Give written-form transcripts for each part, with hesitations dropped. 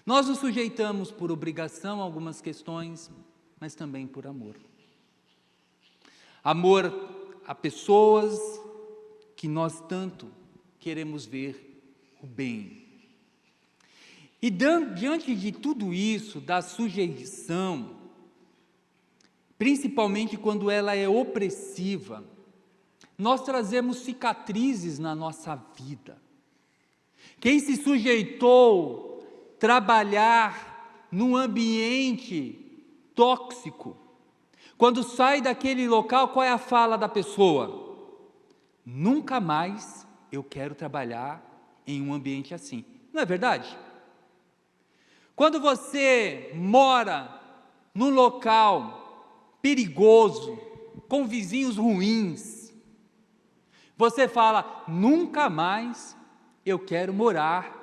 Nós nos sujeitamos por obrigação a algumas questões, mas também por amor. Amor a pessoas que nós tanto queremos ver o bem. E diante de tudo isso, da sujeição, principalmente quando ela é opressiva, nós trazemos cicatrizes na nossa vida. Quem se sujeitou a trabalhar num ambiente tóxico, quando sai daquele local, qual é a fala da pessoa? Nunca mais eu quero trabalhar em um ambiente assim. Não é verdade? Quando você mora num local perigoso, com vizinhos ruins, você fala, nunca mais eu quero morar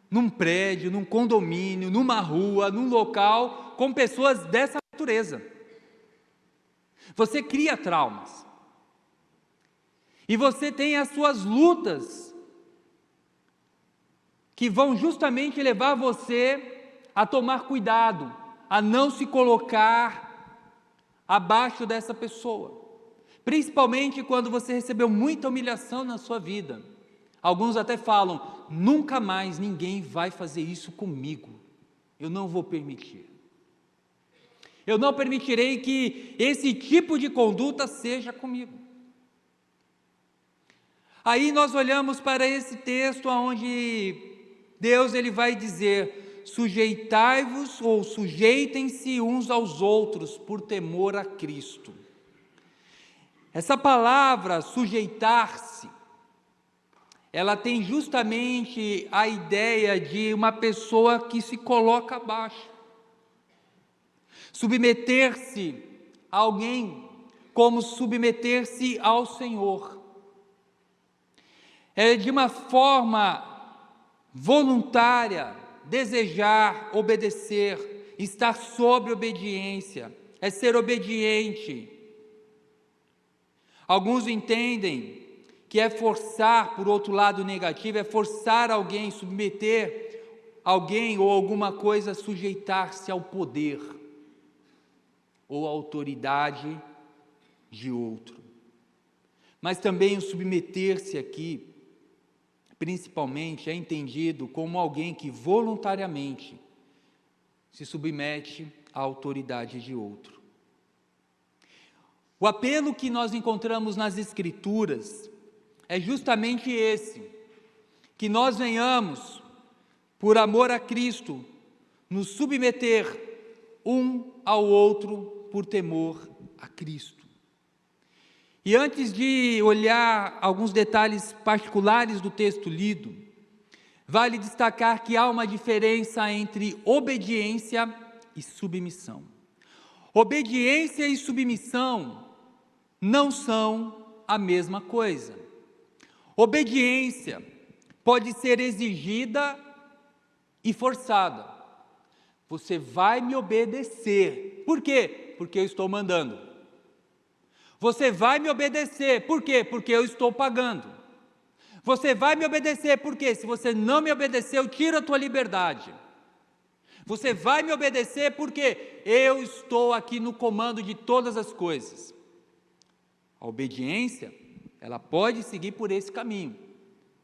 num prédio, num condomínio, numa rua, num local com pessoas dessa natureza. Você cria traumas. E você tem as suas lutas, que vão justamente levar você a tomar cuidado, a não se colocar abaixo dessa pessoa. Principalmente quando você recebeu muita humilhação na sua vida. Alguns até falam, nunca mais ninguém vai fazer isso comigo. Eu não vou permitir. Eu não permitirei que esse tipo de conduta seja comigo. Aí nós olhamos para esse texto onde Deus ele vai dizer, sujeitai-vos ou sujeitem-se uns aos outros por temor a Cristo. Essa palavra sujeitar-se, ela tem justamente a ideia de uma pessoa que se coloca abaixo. Submeter-se a alguém como submeter-se ao Senhor. É de uma forma voluntária, desejar obedecer, estar sob obediência, é ser obediente. Alguns entendem que é forçar, por outro lado negativo, é forçar alguém, submeter alguém ou alguma coisa a sujeitar-se ao poder ou à autoridade de outro. Mas também o submeter-se aqui, principalmente, é entendido como alguém que voluntariamente se submete à autoridade de outro. O apelo que nós encontramos nas Escrituras é justamente esse, que nós venhamos, por amor a Cristo, nos submeter um ao outro por temor a Cristo. E antes de olhar alguns detalhes particulares do texto lido, vale destacar que há uma diferença entre obediência e submissão. Obediência e submissão não são a mesma coisa. Obediência pode ser exigida e forçada. Você vai me obedecer. Por quê? Porque eu estou mandando. Você vai me obedecer. Por quê? Porque eu estou pagando. Você vai me obedecer. Por quê? Se você não me obedecer, eu tiro a tua liberdade. Você vai me obedecer porque eu estou aqui no comando de todas as coisas. A obediência, ela pode seguir por esse caminho,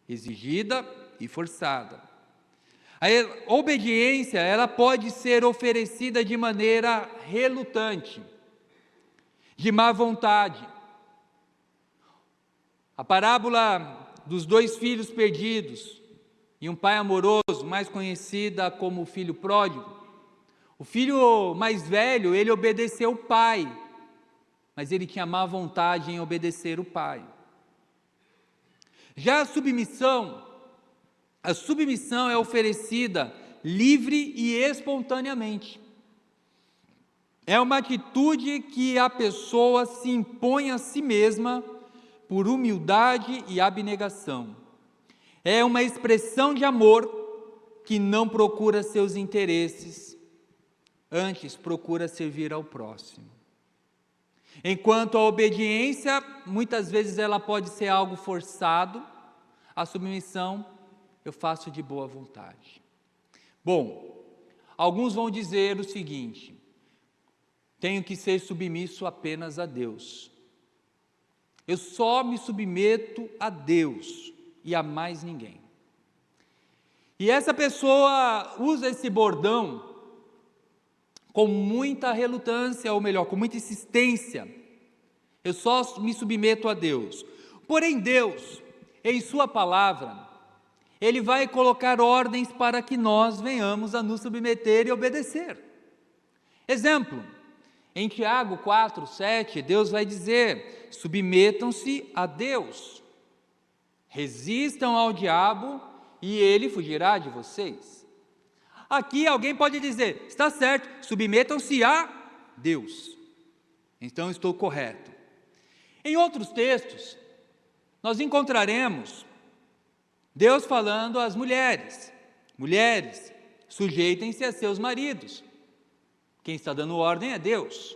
exigida e forçada. A obediência, ela pode ser oferecida de maneira relutante, de má vontade. A parábola dos 2 filhos perdidos e um pai amoroso, mais conhecida como o filho pródigo. O filho mais velho, ele obedeceu o pai, mas ele tinha má vontade em obedecer o pai. Já a submissão é oferecida livre e espontaneamente. É uma atitude que a pessoa se impõe a si mesma por humildade e abnegação. É uma expressão de amor que não procura seus interesses, antes procura servir ao próximo. Enquanto a obediência, muitas vezes ela pode ser algo forçado, a submissão eu faço de boa vontade. Bom, alguns vão dizer o seguinte: tenho que ser submisso apenas a Deus. Eu só me submeto a Deus e a mais ninguém. E essa pessoa usa esse bordão com muita relutância, ou melhor, com muita insistência. Eu só me submeto a Deus. Porém, Deus, em sua palavra, Ele vai colocar ordens para que nós venhamos a nos submeter e obedecer. Exemplo, em Tiago 4:7, Deus vai dizer: submetam-se a Deus, resistam ao diabo e ele fugirá de vocês. Aqui alguém pode dizer: está certo, submetam-se a Deus, então estou correto. Em outros textos, nós encontraremos Deus falando às mulheres: mulheres, sujeitem-se a seus maridos. Quem está dando ordem é Deus.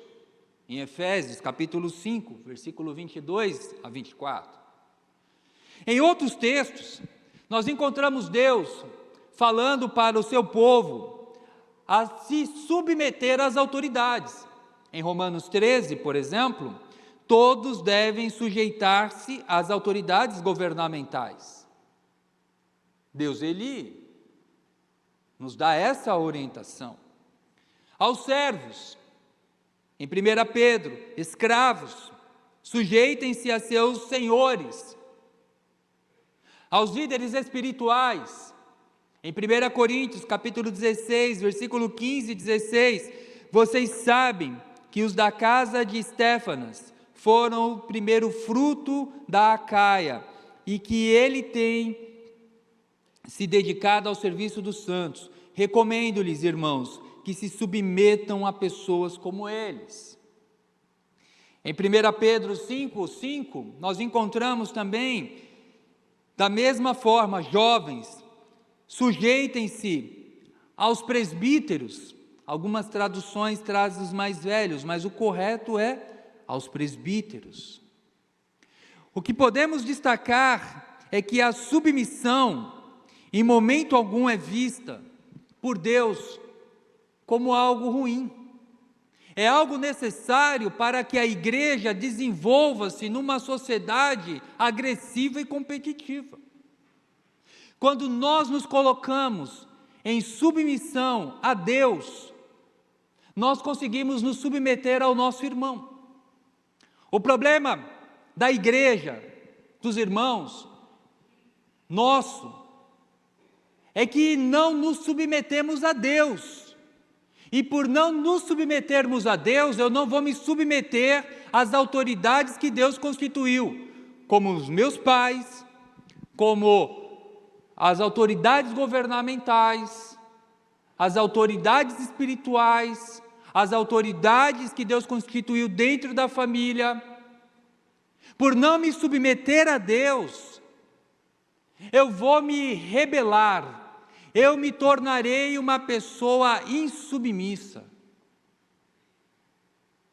Em Efésios capítulo 5, versículo 22 a 24. Em outros textos, nós encontramos Deus falando para o seu povo a se submeter às autoridades. Em Romanos 13, por exemplo, todos devem sujeitar-se às autoridades governamentais. Deus, Ele nos dá essa orientação. Aos servos, em 1 Pedro, escravos, sujeitem-se a seus senhores. Aos líderes espirituais, em 1 Coríntios, capítulo 16, versículo 15 e 16, vocês sabem que os da casa de Estéfanas foram o primeiro fruto da Acaia, e que ele tem se dedicado ao serviço dos santos. Recomendo-lhes, irmãos, que se submetam a pessoas como eles. Em 1 Pedro 5:5, nós encontramos também, da mesma forma, jovens, sujeitem-se aos presbíteros. Algumas traduções trazem os mais velhos, mas o correto é aos presbíteros. O que podemos destacar é que a submissão, em momento algum, é vista por Deus como algo ruim. É algo necessário para que a igreja desenvolva-se numa sociedade agressiva e competitiva. Quando nós nos colocamos em submissão a Deus, nós conseguimos nos submeter ao nosso irmão. O problema da igreja, dos irmãos, nosso, é que não nos submetemos a Deus. E por não nos submetermos a Deus, eu não vou me submeter às autoridades que Deus constituiu, como os meus pais, como as autoridades governamentais, as autoridades espirituais, as autoridades que Deus constituiu dentro da família. Por não me submeter a Deus, eu vou me rebelar, eu me tornarei uma pessoa insubmissa.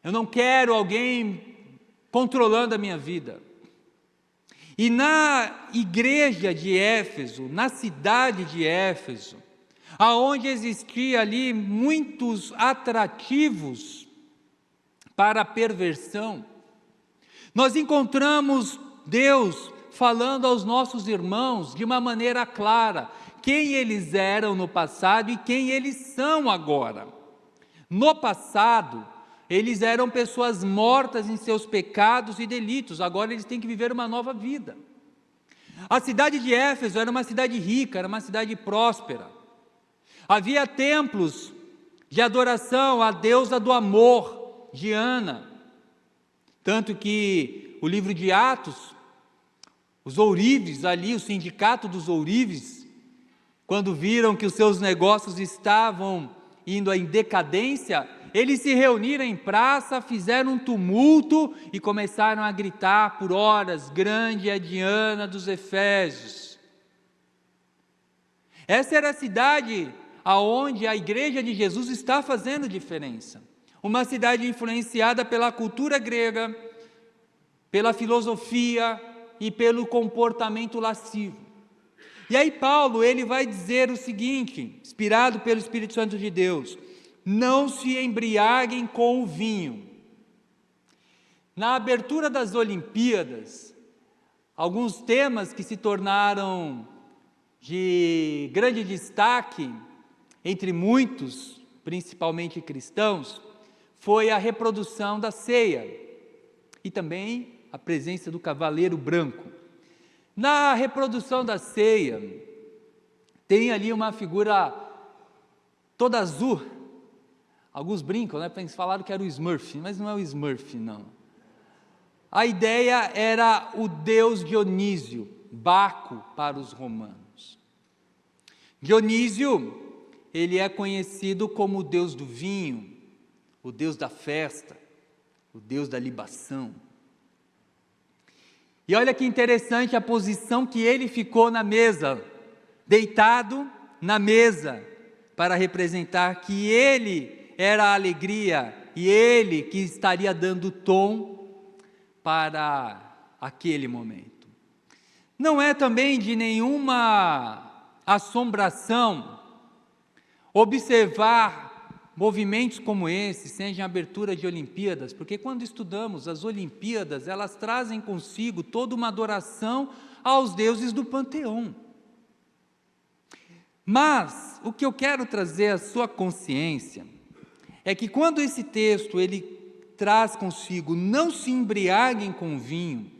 Eu não quero alguém controlando a minha vida. E na igreja de Éfeso, na cidade de Éfeso, aonde existia ali muitos atrativos para a perversão, nós encontramos Deus falando aos nossos irmãos de uma maneira clara, quem eles eram no passado e quem eles são agora. No passado, eles eram pessoas mortas em seus pecados e delitos, agora eles têm que viver uma nova vida. A cidade de Éfeso era uma cidade rica, era uma cidade próspera. Havia templos de adoração à deusa do amor, Diana. Tanto que o livro de Atos, os ourives ali, o sindicato dos ourives, quando viram que os seus negócios estavam indo em decadência, eles se reuniram em praça, fizeram um tumulto e começaram a gritar por horas: grande é a Diana dos Efésios. Essa era a cidade aonde a igreja de Jesus está fazendo diferença. Uma cidade influenciada pela cultura grega, pela filosofia e pelo comportamento lascivo. E aí Paulo, ele vai dizer o seguinte, inspirado pelo Espírito Santo de Deus: não se embriaguem com o vinho. Na abertura das Olimpíadas, alguns temas que se tornaram de grande destaque, entre muitos, principalmente cristãos, foi a reprodução da ceia e também a presença do cavaleiro branco. Na reprodução da ceia, tem ali uma figura toda azul. Alguns brincam, né? Eles falaram que era o Smurf, mas não é o Smurf, não. A ideia era o deus Dionísio, Baco para os romanos. Dionísio, ele é conhecido como o deus do vinho, o deus da festa, o deus da libação. E olha que interessante a posição que ele ficou na mesa, deitado na mesa, para representar que ele era a alegria e ele que estaria dando tom para aquele momento. Não é também de nenhuma assombração observar movimentos como esse, seja em abertura de Olimpíadas, porque quando estudamos as Olimpíadas, elas trazem consigo toda uma adoração aos deuses do panteão. Mas o que eu quero trazer à sua consciência é que quando esse texto ele traz consigo não se embriaguem com vinho,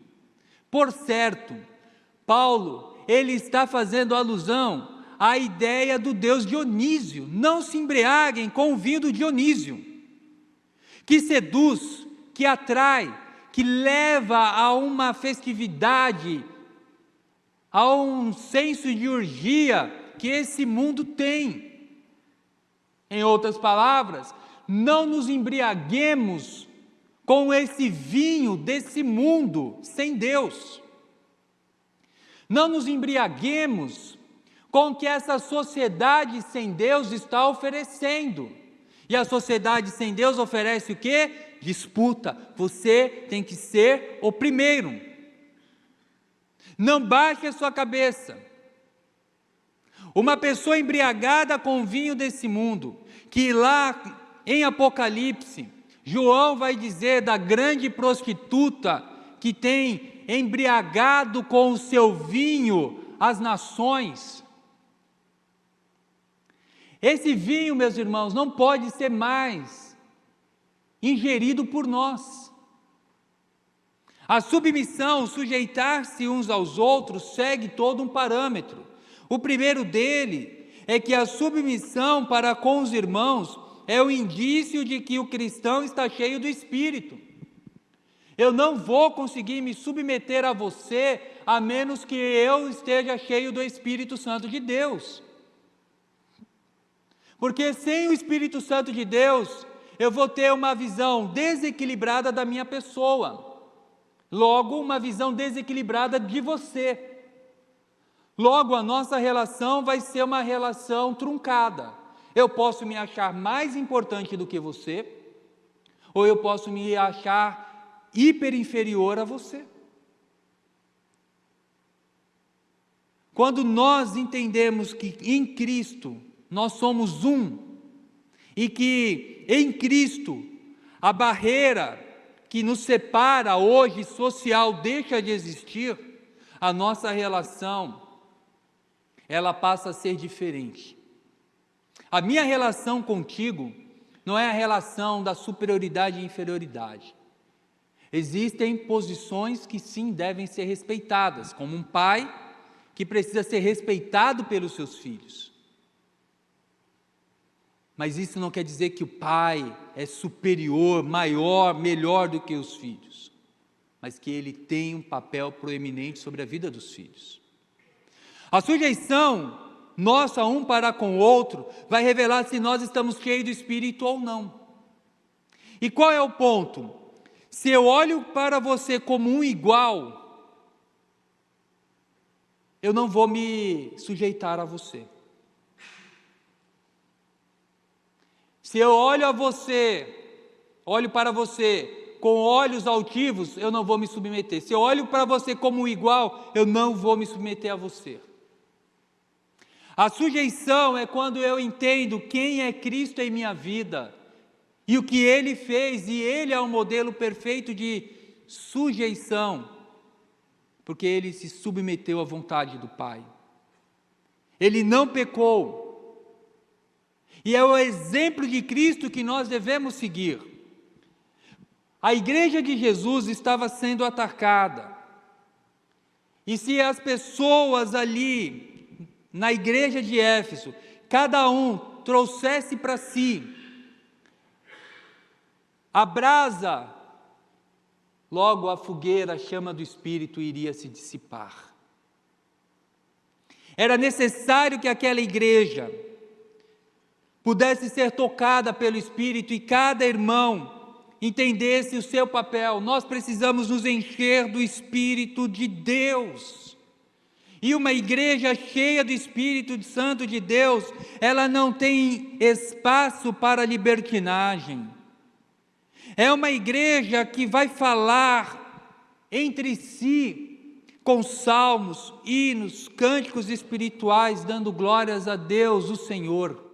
por certo, Paulo ele está fazendo alusão a ideia do deus Dionísio. Não se embriaguem com o vinho do Dionísio, que seduz, que atrai, que leva a uma festividade, a um senso de orgia que esse mundo tem. Em outras palavras, não nos embriaguemos com esse vinho desse mundo sem Deus. Não nos embriaguemos com o que essa sociedade sem Deus está oferecendo. E a sociedade sem Deus oferece o quê? Disputa. Você tem que ser o primeiro. Não baixe a sua cabeça. Uma pessoa embriagada com o vinho desse mundo, que lá em Apocalipse, João vai dizer da grande prostituta que tem embriagado com o seu vinho as nações. Esse vinho, meus irmãos, não pode ser mais ingerido por nós. A submissão, sujeitar-se uns aos outros, segue todo um parâmetro. O primeiro dele é que a submissão para com os irmãos é o indício de que o cristão está cheio do Espírito. Eu não vou conseguir me submeter a você, a menos que eu esteja cheio do Espírito Santo de Deus. Porque sem o Espírito Santo de Deus, eu vou ter uma visão desequilibrada da minha pessoa. Logo, uma visão desequilibrada de você. Logo, a nossa relação vai ser uma relação truncada. Eu posso me achar mais importante do que você, ou eu posso me achar hiper inferior a você. Quando nós entendemos que em Cristo nós somos um, e que em Cristo a barreira que nos separa hoje social deixa de existir, a nossa relação, ela passa a ser diferente. A minha relação contigo não é a relação da superioridade e inferioridade. Existem posições que sim devem ser respeitadas, como um pai que precisa ser respeitado pelos seus filhos. Mas isso não quer dizer que o pai é superior, maior, melhor do que os filhos, mas que ele tem um papel proeminente sobre a vida dos filhos. A sujeição nossa um para com o outro vai revelar se nós estamos cheios do Espírito ou não. E qual é o ponto? Se eu olho para você como um igual, eu não vou me sujeitar a você. Se eu olho para você com olhos altivos, eu não vou me submeter. Se eu olho para você como um igual, eu não vou me submeter a você. A sujeição é quando eu entendo quem é Cristo em minha vida e o que Ele fez, e Ele é o modelo perfeito de sujeição, porque Ele se submeteu à vontade do Pai. Ele não pecou, e é o exemplo de Cristo que nós devemos seguir. A igreja de Jesus estava sendo atacada, e se as pessoas ali na igreja de Éfeso, cada um trouxesse para si a brasa, logo a fogueira, a chama do Espírito iria se dissipar. Era necessário que aquela igreja pudesse ser tocada pelo Espírito e cada irmão entendesse o seu papel. Nós precisamos nos encher do Espírito de Deus. E uma igreja cheia do Espírito Santo de Deus, ela não tem espaço para libertinagem. É uma igreja que vai falar entre si com salmos, hinos, cânticos espirituais, dando glórias a Deus, o Senhor.